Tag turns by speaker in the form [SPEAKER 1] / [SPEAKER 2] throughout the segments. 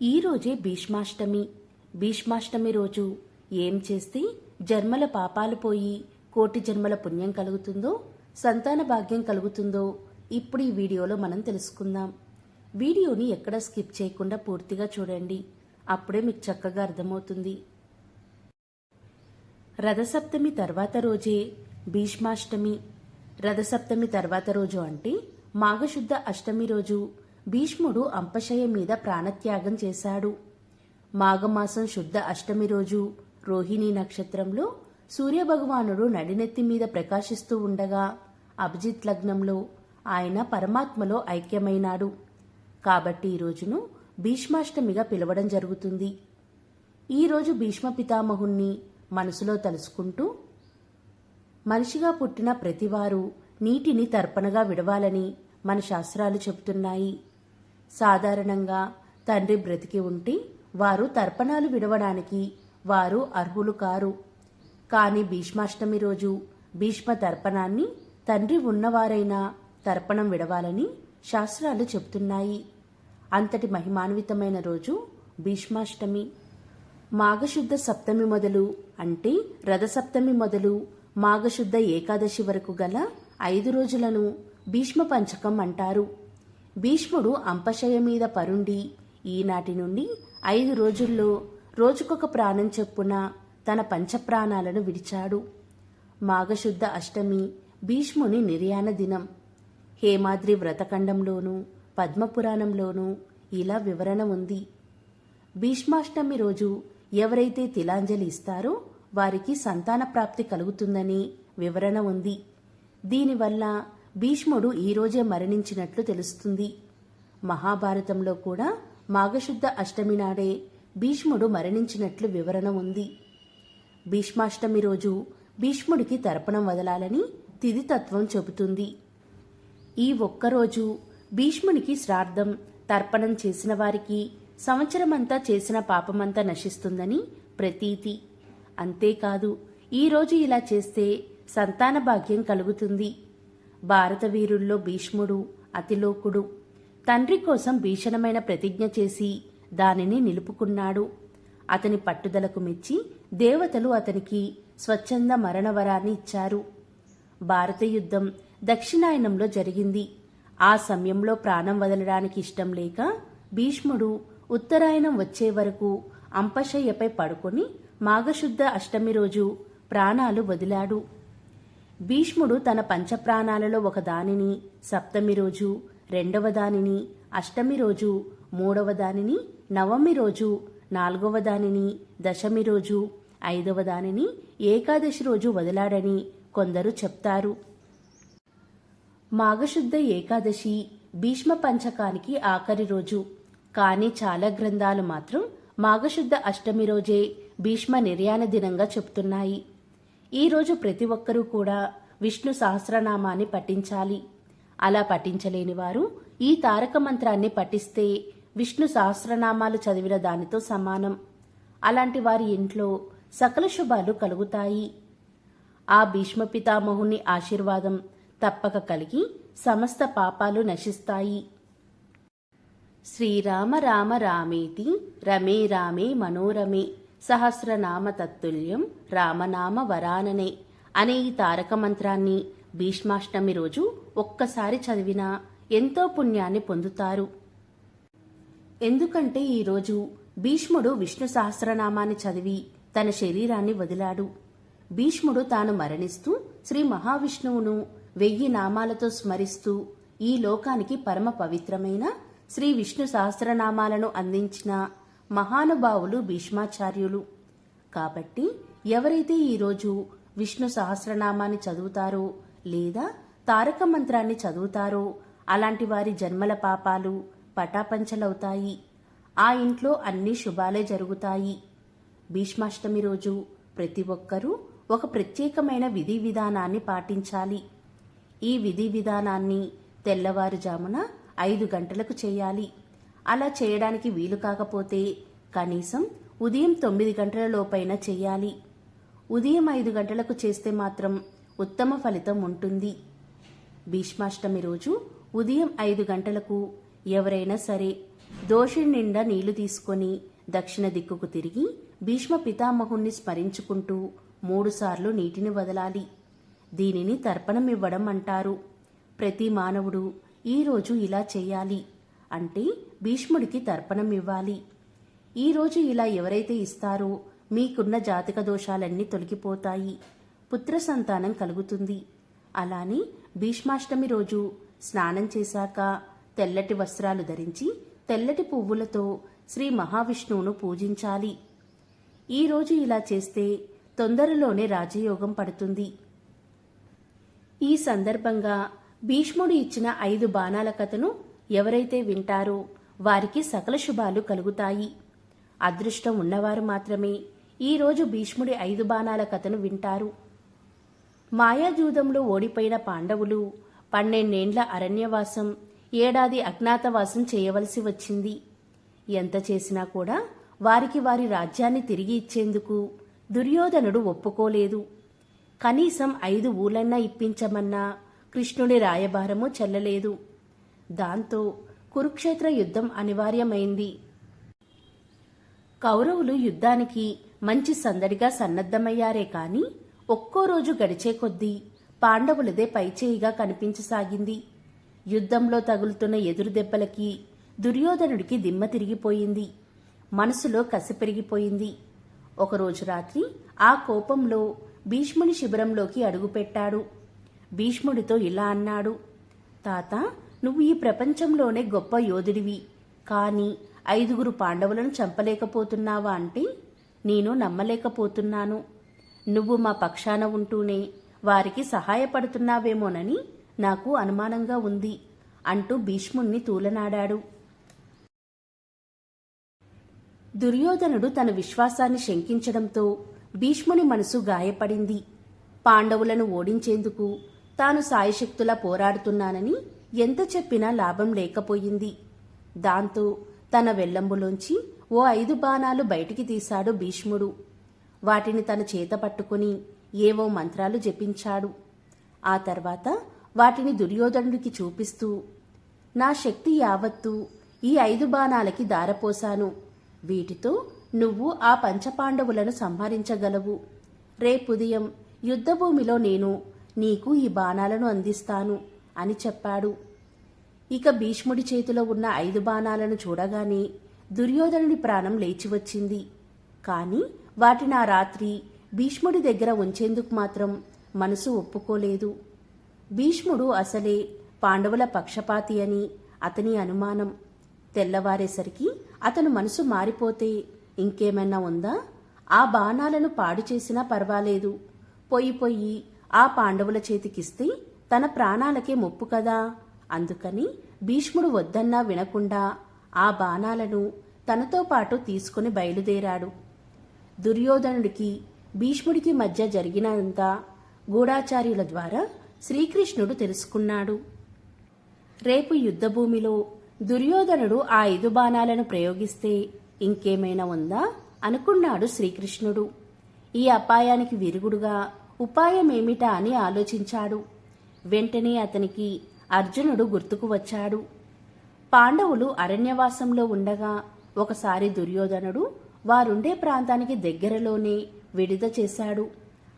[SPEAKER 1] ఈరోజే భీష్మాష్టమి. భీష్మాష్టమి రోజు ఏం చేస్తే జన్మల పాపాలు పోయి కోటి జన్మల పుణ్యం కలుగుతుందో, సంతాన భాగ్యం కలుగుతుందో ఇప్పుడు ఈ వీడియోలో మనం తెలుసుకుందాం. వీడియోని ఎక్కడ స్కిప్ చేయకుండా పూర్తిగా చూడండి. అప్పుడే మీకు చక్కగా అర్థమవుతుంది. రథసప్తమి తర్వాత రోజే భీష్మాష్టమి. రథసప్తమి తర్వాత రోజు అంటే మాఘశుద్ధ అష్టమి రోజు భీష్ముడు అంపశయ మీద ప్రాణత్యాగం చేశాడు. మాఘమాసం శుద్ధ అష్టమి రోజు రోహిణీ నక్షత్రంలో సూర్యభగవానుడు నడినెత్తి మీద ప్రకాశిస్తూ ఉండగా అభిజిత్ లగ్నంలో ఆయన పరమాత్మలో ఐక్యమైనాడు. కాబట్టి ఈ రోజును భీష్మాష్టమిగా పిలవడం జరుగుతుంది. ఈరోజు భీష్మ పితామహుణ్ణి మనసులో తలుసుకుంటూ మనిషిగా పుట్టిన ప్రతివారు నీటిని తర్పణగా విడవాలని మన శాస్త్రాలు చెబుతున్నాయి. సాధారణంగా తండ్రి బ్రతికి ఉంటే వారు తర్పణాలు విడవడానికి వారు అర్హులు కారు. కానీ భీష్మాష్టమి రోజు భీష్మ తర్పణాన్ని తండ్రి ఉన్నవారైనా తర్పణం విడవాలని శాస్త్రాలు చెబుతున్నాయి. అంతటి మహిమాన్వితమైన రోజు భీష్మాష్టమి. మాఘశుద్ధ సప్తమి మొదలు అంటే రథసప్తమి మొదలు మాఘశుద్ధ ఏకాదశి వరకు గల 5 రోజులను భీష్మ పంచకం అంటారు. భీష్ముడు అంపశయ మీద పరుండి ఈనాటి నుండి 5 రోజుల్లో రోజుకొక ప్రాణం చొప్పున తన పంచప్రాణాలను విడిచాడు. మాఘశుద్ధ అష్టమి భీష్ముని నిర్యాణ దినం. హేమాద్రి వ్రతఖండంలోనూ పద్మపురాణంలోనూ ఇలా వివరణ ఉంది. భీష్మాష్టమి రోజు ఎవరైతే తిలాంజలి ఇస్తారో వారికి సంతాన ప్రాప్తి కలుగుతుందని వివరణ ఉంది. దీనివల్ల భీష్ముడు ఈరోజే మరణించినట్లు తెలుస్తుంది. మహాభారతంలో కూడా మాఘశుద్ధ అష్టమి నాడే భీష్ముడు మరణించినట్లు వివరణ ఉంది. భీష్మాష్టమి రోజు భీష్ముడికి తర్పణం వదలాలని తిథితత్వం చెబుతుంది. ఈ ఒక్కరోజు భీష్మునికి శ్రాద్ధం తర్పణం చేసిన వారికి సంవత్సరమంతా చేసిన పాపమంతా నశిస్తుందని ప్రతీతి. అంతేకాదు ఈరోజు ఇలా చేస్తే సంతాన భాగ్యం కలుగుతుంది. భారత వీరుల్లో భీష్ముడు అతిలోకుడు. తండ్రి కోసం భీషణమైన ప్రతిజ్ఞ చేసి దానిని నిలుపుకున్నాడు. అతని పట్టుదలకు మెచ్చి దేవతలు అతనికి స్వచ్ఛంద మరణవరాన్ని ఇచ్చారు. భారత యుద్ధం దక్షిణాయనంలో జరిగింది. ఆ సమయంలో ప్రాణం వదలడానికి ఇష్టం లేక భీష్ముడు ఉత్తరాయణం వచ్చే వరకు అంపశయ్యపై పడుకొని మాఘశుద్ధ అష్టమి రోజు ప్రాణాలు వదిలాడు. భీష్ముడు తన పంచప్రాణాలలో ఒక దానిని సప్తమి రోజు, 2వ దానిని అష్టమి రోజు, 3వ దానిని నవమి రోజు, 4వ దానిని దశమి రోజు, 5వ దానిని ఏకాదశి రోజు వదిలాడని కొందరు చెప్తారు. మాఘశుద్ధ ఏకాదశి భీష్మ పంచకానికి ఆఖరి రోజు. కానీ చాలా గ్రంథాలు మాత్రం మాఘశుద్ధ అష్టమి రోజే భీష్మ నిర్యాణ దినంగా చెప్తున్నాయి. ఈరోజు ప్రతి ఒక్కరూ కూడా విష్ణు సహస్రనామాన్ని పఠించాలి. అలా పఠించలేని వారు ఈ తారక మంత్రాన్ని పఠిస్తే విష్ణు సహస్రనామాలు చదివిన దానితో సమానం. అలాంటి వారి ఇంట్లో సకల శుభాలు కలుగుతాయి. ఆ భీష్మ పితామహుని ఆశీర్వాదం తప్పక కలిగి సమస్త పాపాలు నశిస్తాయి. శ్రీరామ రామ రామేతి రమే రామే మనోరమే సహస్రనామ తత్తుల్యం రామనామ వరాననే అనే ఈ తారక మంత్రాన్ని భీష్మాష్టమి రోజు ఒక్కసారి చదివినా ఎంతో పుణ్యాన్ని పొందుతారు. ఎందుకంటే ఈరోజు భీష్ముడు విష్ణు సహస్రనామాన్ని చదివి తన శరీరాన్ని వదిలాడు. భీష్ముడు తాను మరణిస్తూ శ్రీ మహావిష్ణువును 1000 నామాలతో స్మరిస్తూ ఈ లోకానికి పరమ పవిత్రమైన శ్రీ విష్ణు సహస్రనామాలను అందించిన మహానుభావులు భీష్మాచార్యులు. కాబట్టి ఎవరైతే ఈరోజు విష్ణు సహస్రనామాన్ని చదువుతారో లేదా తారక మంత్రాన్ని చదువుతారో అలాంటి వారి జన్మల పాపాలు పటాపంచలవుతాయి. ఆ ఇంట్లో అన్ని శుభాలే జరుగుతాయి. భీష్మాష్టమి రోజు ప్రతి ఒక్కరూ ఒక ప్రత్యేకమైన విధి విధానాన్ని పాటించాలి. ఈ విధి విధానాన్ని తెల్లవారుజామున 5 గంటలకు చేయాలి. అలా చేయడానికి వీలు కాకపోతే కనీసం ఉదయం 9 గంటల లోపైన చేయాలి. ఉదయం 5 గంటలకు చేస్తే మాత్రం ఉత్తమ ఫలితం ఉంటుంది. భీష్మాష్టమి రోజు ఉదయం 5 గంటలకు ఎవరైనా సరే దోషుడి నిండా నీళ్లు తీసుకొని దక్షిణ దిక్కుకు తిరిగి భీష్మ పితామహుణ్ణి స్మరించుకుంటూ 3 సార్లు నీటిని వదలాలి. దీనిని తర్పణం ఇవ్వడం అంటారు. ప్రతి మానవుడు ఈరోజు ఇలా చేయాలి. అంటే భీష్ముడికి తర్పణం ఇవ్వాలి. ఈరోజు ఇలా ఎవరైతే ఇస్తారో మీకున్న జాతక దోషాలన్నీ తొలగిపోతాయి, పుత్ర సంతానం కలుగుతుంది. అలానే భీష్మాష్టమి రోజు స్నానం చేశాక తెల్లటి వస్త్రాలు ధరించి తెల్లటి పువ్వులతో శ్రీ మహావిష్ణువును పూజించాలి. ఈరోజు ఇలా చేస్తే తొందరలోనే రాజయోగం పడుతుంది. ఈ సందర్భంగా భీష్ముడు ఇచ్చిన 5 బాణాల కథను ఎవరైతే వింటారో వారికి సకల శుభాలు కలుగుతాయి. అదృష్టం ఉన్నవారు మాత్రమే ఈరోజు భీష్ముడి 5 బాణాల కథను వింటారు. మాయాజూదంలో ఓడిపోయిన పాండవులు 12 ఏండ్ల అరణ్యవాసం, 1 ఏడాది అజ్ఞాతవాసం చేయవలసి వచ్చింది. ఎంత చేసినా కూడా వారికి వారి రాజ్యాన్ని తిరిగి ఇచ్చేందుకు దుర్యోధనుడు ఒప్పుకోలేదు. కనీసం 5 ఊళ్ళన్నా ఇప్పించమన్నా కృష్ణుడి రాయబారము చెల్లలేదు. దాంతో కురుక్షేత్ర యుద్ధం అనివార్యమైంది. కౌరవులు యుద్ధానికి మంచి సందడిగా సన్నద్ధమయ్యారే కాని ఒక్కో రోజు గడిచే కొద్దీ పాండవులదే పైచేయిగా కనిపించసాగింది. యుద్ధంలో తగులుతున్న ఎదురు దెబ్బలకి దుర్యోధనుడికి దిమ్మ తిరిగిపోయింది. మనసులో కసి పెరిగిపోయింది. ఒకరోజు రాత్రి ఆ కోపంలో భీష్ముని శిబిరంలోకి అడుగుపెట్టాడు. భీష్ముడితో ఇలా అన్నాడు: తాత, నువ్వు ఈ ప్రపంచంలోనే గొప్ప యోధుడివి, కాని 5 పాండవులను చంపలేకపోతున్నావా అంటే నేను నమ్మలేకపోతున్నాను. నువ్వు మా పక్షాన ఉంటూనే వారికి సహాయపడుతున్నావేమోనని నాకు అనుమానంగా ఉంది అంటూ భీష్ముణ్ణి తూలనాడాడు. దుర్యోధనుడు తన విశ్వాసాన్ని శంకించడంతో భీష్ముని మనసు గాయపడింది. పాండవులను ఓడించేందుకు తాను సాయశక్తులా పోరాడుతున్నానని ఎంత చెప్పినా లాభం లేకపోయింది. దాంతో తన వెల్లంబులోంచి ఓ 5 బాణాలు బయటికి తీశాడు భీష్ముడు. వాటిని తన చేత పట్టుకుని ఏవో మంత్రాలు జపించాడు. ఆ తర్వాత వాటిని దుర్యోధనుడికి చూపిస్తూ, నా శక్తి యావత్తు ఈ 5 బాణాలకి దారపోశాను. వీటితో నువ్వు ఆ పంచపాండవులను సంహరించగలవు. రేపుదయం యుద్ధభూమిలో నేను నీకు ఈ బాణాలను అందిస్తాను అని చెప్పాడు. ఇక భీష్ముడి చేతిలో ఉన్న 5 బాణాలను చూడగానే దుర్యోధనుడి ప్రాణం లేచివచ్చింది. కాని వాటిని ఆ రాత్రి భీష్ముడి దగ్గర ఉంచేందుకు మాత్రం మనసు ఒప్పుకోలేదు. భీష్ముడు అసలే పాండవుల పక్షపాతి అని అతని అనుమానం. తెల్లవారేసరికి అతను మనసు మారిపోతే ఇంకేమైనా ఉందా? ఆ బాణాలను పాడు చేసినా పర్వాలేదు, పొయ్యి ఆ పాండవుల చేతికిస్తే తన ప్రాణాలకే ముప్పు కదా. అందుకని భీష్ముడు వద్దన్నా వినకుండా ఆ బాణాలను తనతో పాటు తీసుకుని బయలుదేరాడు. దుర్యోధనుడికి భీష్ముడికి మధ్య జరిగినంతా గూఢాచార్యుల ద్వారా శ్రీకృష్ణుడు తెలుసుకున్నాడు. రేపు యుద్ధభూమిలో దుర్యోధనుడు ఆ 5 బాణాలను ప్రయోగిస్తే ఇంకేమైనా ఉందా అనుకున్నాడు శ్రీకృష్ణుడు. ఈ అపాయానికి విరుగుడుగా ఉపాయమేమిటా అని ఆలోచించాడు. వెంటనే అతనికి అర్జునుడు గుర్తుకు వచ్చాడు. పాండవులు అరణ్యవాసంలో ఉండగా ఒకసారి దుర్యోధనుడు వారుండే ప్రాంతానికి దగ్గరలోనే విడుద చేశాడు.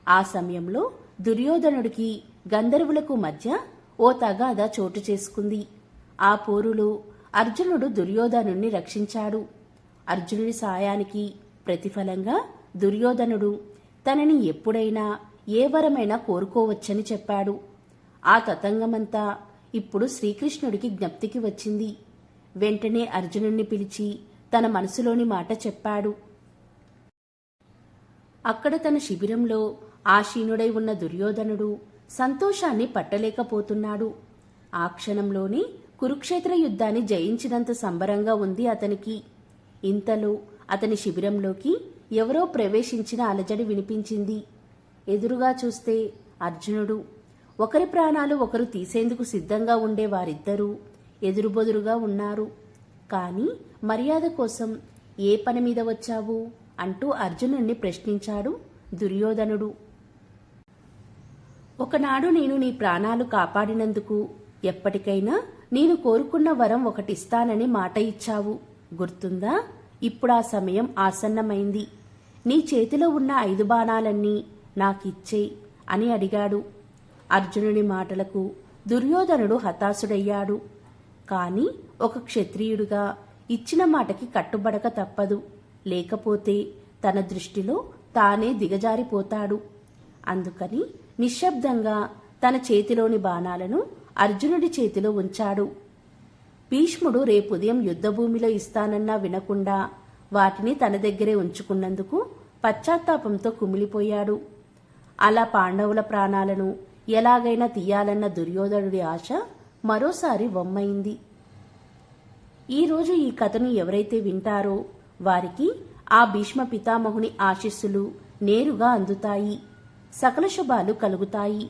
[SPEAKER 1] ఆ సమయంలో దుర్యోధనుడికి గంధర్వులకు మధ్య ఓ తగాదా చోటు చేసుకుంది. ఆ పోరులో అర్జునుడు దుర్యోధనుణ్ణి రక్షించాడు. అర్జునుడి సాయానికి ప్రతిఫలంగా దుర్యోధనుడు తనని ఎప్పుడైనా ఏ వరమైనా కోరుకోవచ్చని చెప్పాడు. ఆ తతంగమంతా ఇప్పుడు శ్రీకృష్ణుడికి జ్ఞప్తికి వచ్చింది. వెంటనే అర్జునుణ్ణి పిలిచి తన మనసులోని మాట చెప్పాడు. అక్కడ తన శిబిరంలో ఆశీనుడై ఉన్న దుర్యోధనుడు సంతోషాన్ని పట్టలేకపోతున్నాడు. ఆ క్షణంలోనే కురుక్షేత్ర యుద్ధాన్ని జయించినంత సంబరంగా ఉంది అతనికి. ఇంతలో అతని శిబిరంలోకి ఎవరో ప్రవేశించిన అలజడి వినిపించింది. ఎదురుగా చూస్తే అర్జునుడు. ఒకరి ప్రాణాలు ఒకరు తీసేందుకు సిద్ధంగా ఉండే వారిద్దరూ ఎదురుబొదురుగా ఉన్నారు. కాని మర్యాద కోసం ఏ పని మీద వచ్చావు అంటూ అర్జునుణ్ణి ప్రశ్నించాడు దుర్యోధనుడు. ఒకనాడు నేను నీ ప్రాణాలు కాపాడినందుకు ఎప్పటికైనా నేను కోరుకున్న వరం ఒకటిస్తానని మాట ఇచ్చావు. గుర్తుందా? ఇప్పుడు ఆ సమయం ఆసన్నమైంది. నీ చేతిలో ఉన్న 5 బాణాలన్నీ నాకిచ్చేయ్ అని అడిగాడు. అర్జునుడి మాటలకు దుర్యోధనుడు హతాశుడయ్యాడు. కాని ఒక క్షత్రియుడిగా ఇచ్చిన మాటకి కట్టుబడక తప్పదు. లేకపోతే తన దృష్టిలో తానే దిగజారిపోతాడు. అందుకని నిశ్శబ్దంగా తన చేతిలోని బాణాలను అర్జునుడి చేతిలో ఉంచాడు. భీష్ముడు రేపుదయం యుద్ధభూమిలో ఇస్తానన్నా వినకుండా వాటిని తన దగ్గరే ఉంచుకున్నందుకు పశ్చాత్తాపంతో కుమిలిపోయాడు. అలా పాండవుల ప్రాణాలను ఎలాగైనా తీయాలన్న దుర్యోధనుడి ఆశ మరోసారి వమ్మైంది. ఈరోజు ఈ కథను ఎవరైతే వింటారో వారికి ఆ భీష్మ పితామహుని ఆశీస్సులు నేరుగా అందుతాయి. సకల శుభాలు కలుగుతాయి.